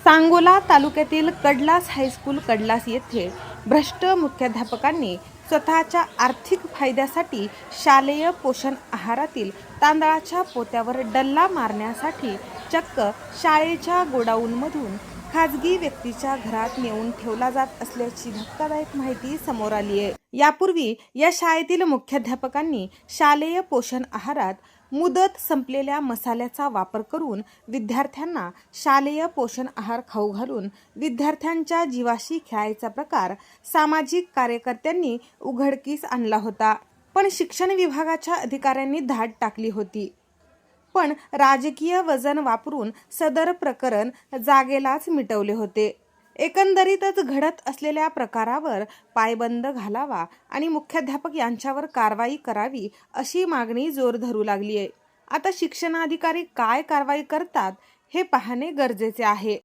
सांगोला तालुक्यातील कडलास हायस्कूल कडलास येथे भ्रष्ट मुख्याध्यापकांनी स्वतःच्या आर्थिक फायद्यासाठी शालेय पोषण आहारातील तांदळाच्या पोत्यावर डल्ला मारण्यासाठी चक्क शाळेच्या गोडाऊनमधून खाजगी व्यक्तीच्या घरात नेऊन ठेवला जात असल्याची धक्कादायक माहिती समोर आली आहे। यापूर्वी या शाळेतील मुख्याध्यापकांनी शालेय पोषण आहारात मुदत संपलेल्या मसाल्याचा वापर करून विद्यार्थ्यांना शालेय पोषण आहार खाऊ घालून विद्यार्थ्यांच्या जीवाशी खेळायचा प्रकार सामाजिक कार्यकर्त्यांनी उघडकीस आणला होता। पण शिक्षण विभागाच्या अधिकाऱ्यांनी धाड टाकली होती। पण राजकीय वजन वापरून सदर प्रकरण जागेलाच मिटवले होते। एकंदरीतच घडत असलेल्या प्रकारावर पायबंद घालावा आणि मुख्याध्यापक यांच्यावर कारवाई करावी अशी मागणी जोर धरू लागली आहे। आता शिक्षणाधिकारी काय कारवाई करतात हे पाहणे गरजेचे आहे।